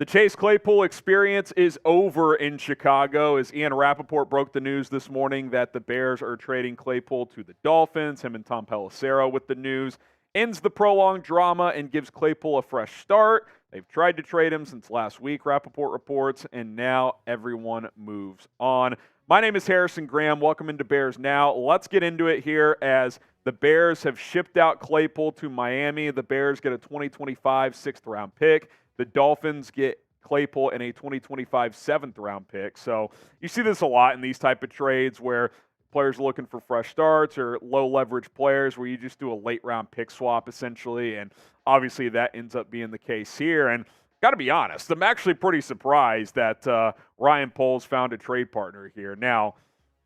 The Chase Claypool experience is over in Chicago as Ian Rappaport broke the news this morning that the Bears are trading Claypool to the Dolphins. Him and Tom Pelissero with the news. Ends the prolonged drama and gives Claypool a fresh start. They've tried to trade him since last week, Rappaport reports, and now everyone moves on. My name is Harrison Graham. Welcome into Bears Now. Let's get into it here as the Bears have shipped out Claypool to Miami. The Bears get a 2025 sixth-round pick. The Dolphins get Claypool in a 2025 seventh-round pick. So you see this a lot in these type of trades where players are looking for fresh starts or low-leverage players where you just do a late-round pick swap, essentially. And obviously that ends up being the case here. And got to be honest, I'm actually pretty surprised that Ryan Poles found a trade partner here. Now,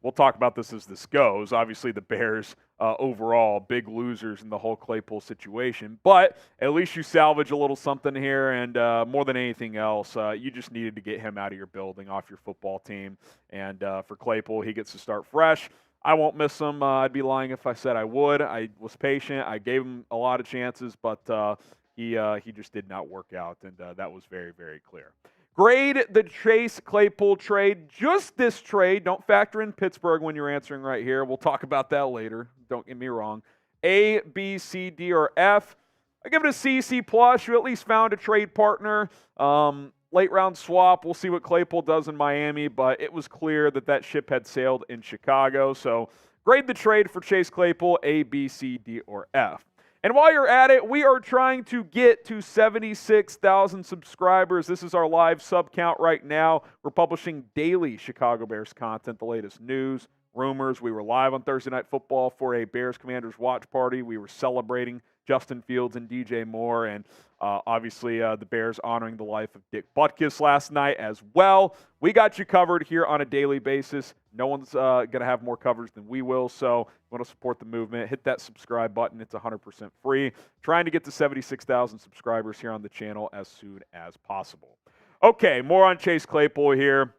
we'll talk about this as this goes. Obviously, the Bears overall, big losers in the whole Claypool situation. But at least you salvage a little something here, and more than anything else, you just needed to get him out of your building, off your football team. And for Claypool, he gets to start fresh. I won't miss him. I'd be lying if I said I would. I was patient. I gave him a lot of chances, but he just did not work out, and that was very, very clear. Grade the Chase Claypool trade. Just this trade. Don't factor in Pittsburgh when you're answering right here. We'll talk about that later. Don't get me wrong. A, B, C, D, or F. I give it a C, C+. You at least found a trade partner. Late round swap. We'll see what Claypool does in Miami, but it was clear that that ship had sailed in Chicago. So grade the trade for Chase Claypool, A, B, C, D, or F. And while you're at it, we are trying to get to 76,000 subscribers. This is our live sub count right now. We're publishing daily Chicago Bears content, the latest news, rumors. We were live on Thursday Night Football for a Bears Commanders watch party. We were celebrating Justin Fields and DJ Moore, and obviously the Bears honoring the life of Dick Butkus last night as well. We got you covered here on a daily basis. No one's going to have more coverage than we will, so if you want to support the movement, hit that subscribe button. It's 100% free. Trying to get to 76,000 subscribers here on the channel as soon as possible. Okay, more on Chase Claypool here.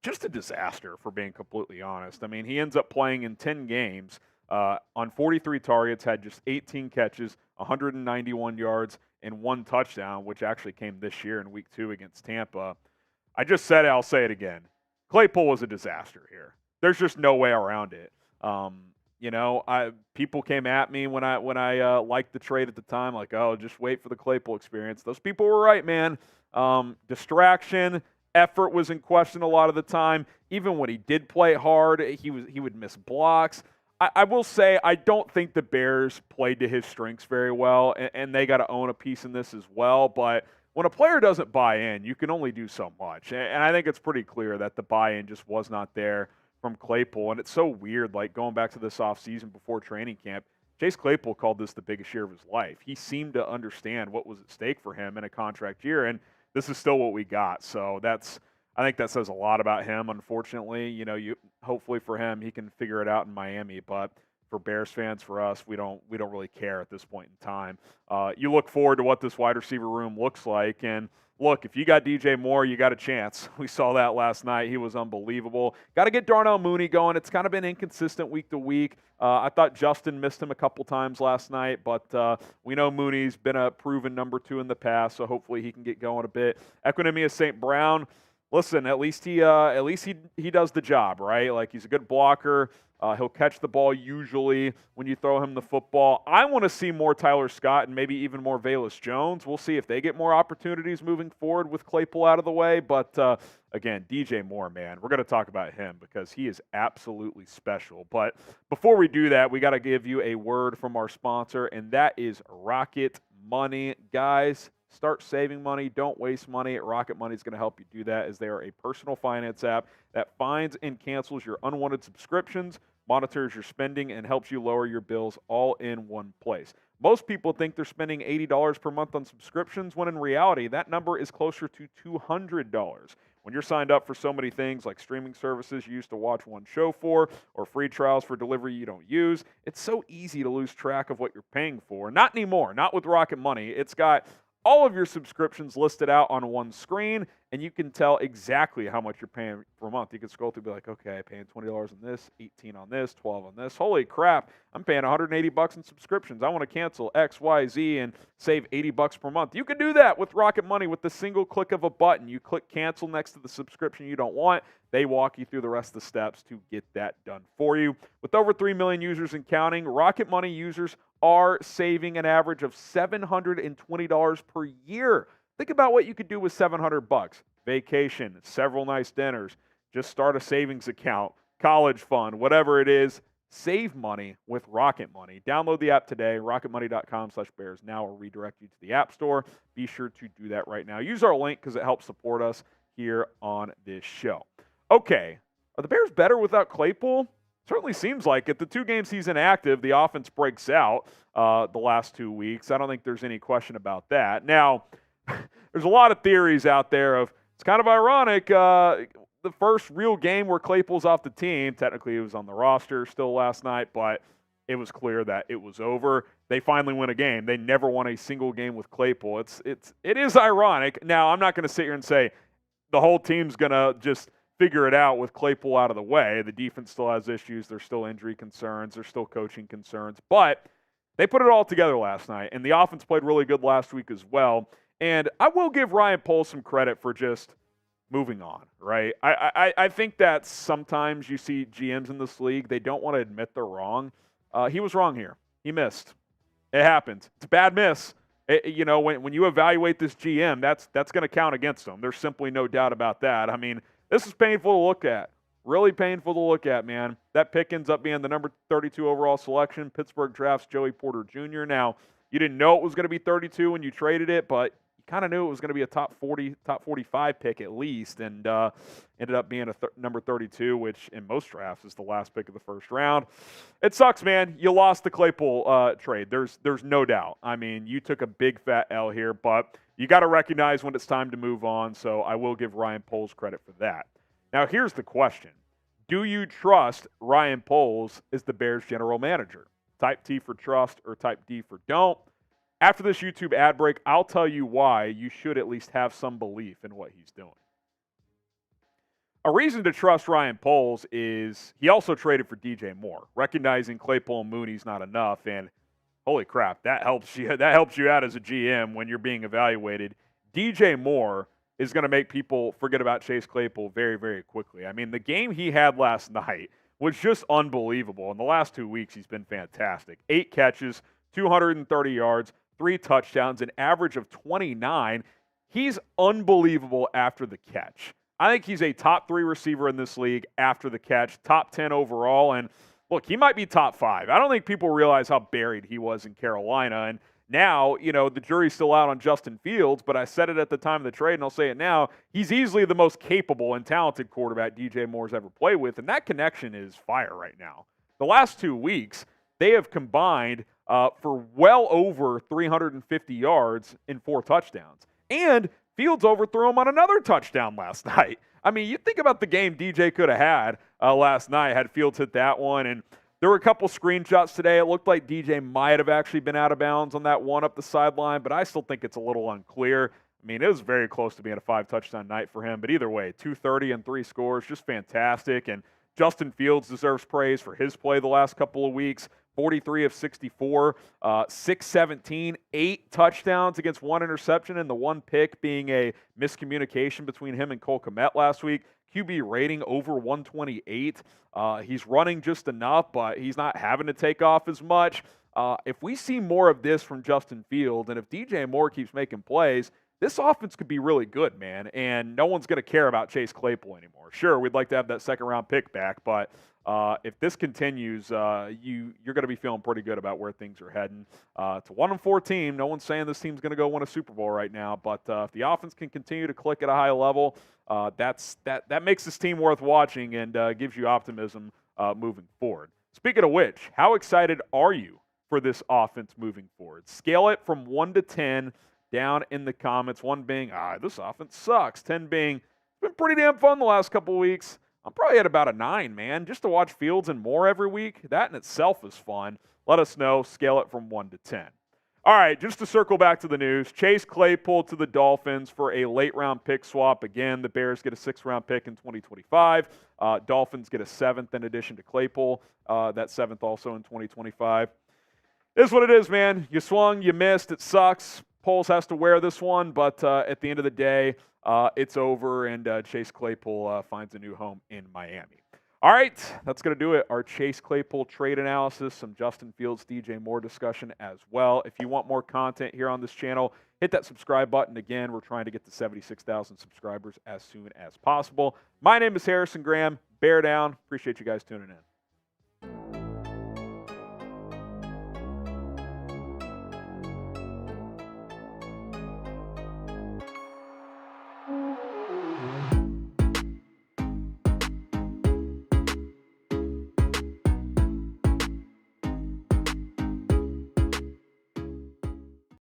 Just a disaster, for being completely honest. I mean, he ends up playing in 10 games. On 43 targets, had just 18 catches, 191 yards, and 1 touchdown, which actually came this year in Week 2 against Tampa. I just said it, I'll say it again. Claypool was a disaster here. There's just no way around it. People came at me when I liked the trade at the time, like, oh, just wait for the Claypool experience. Those people were right, man. Distraction, effort was in question a lot of the time. Even when he did play hard, he would miss blocks. I will say I don't think the Bears played to his strengths very well, and they got to own a piece in this as well. But when a player doesn't buy in, you can only do so much. And I think it's pretty clear that the buy-in just was not there from Claypool. And it's so weird, like going back to this offseason before training camp, Chase Claypool called this the biggest year of his life. He seemed to understand what was at stake for him in a contract year, and this is still what we got. So I think that says a lot about him, unfortunately. Hopefully for him, he can figure it out in Miami. But for Bears fans, for us, we don't really care at this point in time. You look forward to what this wide receiver room looks like. And look, if you got DJ Moore, you got a chance. We saw that last night. He was unbelievable. Got to get Darnell Mooney going. It's kind of been inconsistent week to week. I thought Justin missed him a couple times last night, but we know Mooney's been a proven number 2 in the past, so hopefully he can get going a bit. Equinemius St. Brown. Listen, at least he does the job, right? Like, he's a good blocker. He'll catch the ball usually when you throw him the football. I want to see more Tyler Scott and maybe even more Velus Jones. We'll see if they get more opportunities moving forward with Claypool out of the way. But, again, DJ Moore, man, we're going to talk about him because he is absolutely special. But before we do that, we got to give you a word from our sponsor, and that is Rocket Money. Guys, start saving money. Don't waste money. Rocket Money is going to help you do that, as they are a personal finance app that finds and cancels your unwanted subscriptions, monitors your spending, and helps you lower your bills all in one place. Most people think they're spending $80 per month on subscriptions, when in reality, that number is closer to $200. When you're signed up for so many things like streaming services you used to watch one show for, or free trials for delivery you don't use, it's so easy to lose track of what you're paying for. Not anymore. Not with Rocket Money. It's got all of your subscriptions listed out on one screen, and you can tell exactly how much you're paying per month. You can scroll through and be like, okay, I'm paying $20 on this, $18 on this, $12 on this. Holy crap, I'm paying $180 in subscriptions. I want to cancel X, Y, Z and save $80 per month. You can do that with Rocket Money with the single click of a button. You click cancel next to the subscription you don't want. They walk you through the rest of the steps to get that done for you. With over 3 million users and counting, Rocket Money users are saving an average of $720 per year. Think about what you could do with $700. Vacation, several nice dinners, just start a savings account, college fund, whatever it is. Save money with Rocket Money. Download the app today, rocketmoney.com/bears now, or redirect you to the App Store. Be sure to do that right now. Use our link because it helps support us here on this show. Okay, are the Bears better without Claypool? Certainly seems like it. The 2 games he's inactive, the offense breaks out the last 2 weeks. I don't think there's any question about that. Now, there's a lot of theories out there of, it's kind of ironic, the first real game where Claypool's off the team, technically he was on the roster still last night, but it was clear that it was over. They finally win a game. They never won a single game with Claypool. It is ironic. Now, I'm not going to sit here and say the whole team's going to just figure it out with Claypool out of the way. The defense still has issues. There's still injury concerns. There's still coaching concerns. But they put it all together last night, and the offense played really good last week as well. And I will give Ryan Poles some credit for just moving on, right? I think that sometimes you see GMs in this league, they don't want to admit they're wrong. He was wrong here. He missed. It happened. It's a bad miss. When you evaluate this GM, that's going to count against him. There's simply no doubt about that. I mean, this is painful to look at. Really painful to look at, man. That pick ends up being the number 32 overall selection. Pittsburgh drafts Joey Porter Jr. Now, you didn't know it was going to be 32 when you traded it, but you kind of knew it was going to be a top 40, top 45 pick at least, and ended up being number 32, which in most drafts is the last pick of the first round. It sucks, man. You lost the Claypool trade. There's no doubt. I mean, you took a big fat L here, but you got to recognize when it's time to move on, so I will give Ryan Poles credit for that. Now, here's the question. Do you trust Ryan Poles as the Bears general manager? Type T for trust or type D for don't. After this YouTube ad break, I'll tell you why you should at least have some belief in what he's doing. A reason to trust Ryan Poles is he also traded for DJ Moore, recognizing Claypool and Mooney's not enough, and holy crap, that helps you out as a GM when you're being evaluated. DJ Moore is going to make people forget about Chase Claypool very, very quickly. I mean, the game he had last night was just unbelievable. In the last 2 weeks, he's been fantastic. 8 catches, 230 yards, 3 touchdowns, an average of 29. He's unbelievable after the catch. I think he's a top 3 receiver in this league after the catch, top 10 overall, and look, he might be top 5. I don't think people realize how buried he was in Carolina, and now, the jury's still out on Justin Fields, but I said it at the time of the trade, and I'll say it now. He's easily the most capable and talented quarterback DJ Moore's ever played with, and that connection is fire right now. The last 2 weeks, they have combined for well over 350 yards in 4 touchdowns. And Fields overthrew him on another touchdown last night. I mean, you think about the game DJ could have had last night had Fields hit that one, and there were a couple screenshots today. It looked like DJ might have actually been out of bounds on that one up the sideline, but I still think it's a little unclear. I mean, it was very close to being a 5-touchdown night for him, but either way, 230 and 3 scores, just fantastic. And Justin Fields deserves praise for his play the last couple of weeks. 43 of 64, 617, 8 touchdowns against 1 interception, and the 1 pick being a miscommunication between him and Cole Kmet last week. QB rating over 128. He's running just enough, but he's not having to take off as much. If we see more of this from Justin Fields, and if DJ Moore keeps making plays, this offense could be really good, man, and no one's going to care about Chase Claypool anymore. Sure, we'd like to have that second-round pick back, but if this continues, you're going to be feeling pretty good about where things are heading. It's a 1-4 team. No one's saying this team's going to go win a Super Bowl right now, but if the offense can continue to click at a high level, that makes this team worth watching and gives you optimism moving forward. Speaking of which, how excited are you for this offense moving forward? Scale it from 1 to 10 down in the comments. 1 being, this offense sucks. 10 being, it's been pretty damn fun the last couple of weeks. I'm probably at about a 9, man. Just to watch Fields and Moore every week, that in itself is fun. Let us know. Scale it from 1 to 10. All right, just to circle back to the news, Chase Claypool to the Dolphins for a late-round pick swap. Again, the Bears get a 6th-round pick in 2025. Dolphins get a 7th in addition to Claypool. That 7th also in 2025. It is what it is, man. You swung, you missed. It sucks. Poles has to wear this one, but at the end of the day, it's over, and Chase Claypool finds a new home in Miami. All right, that's going to do it. Our Chase Claypool trade analysis, some Justin Fields, DJ Moore discussion as well. If you want more content here on this channel, hit that subscribe button. Again, we're trying to get to 76,000 subscribers as soon as possible. My name is Harrison Graham. Bear down. Appreciate you guys tuning in.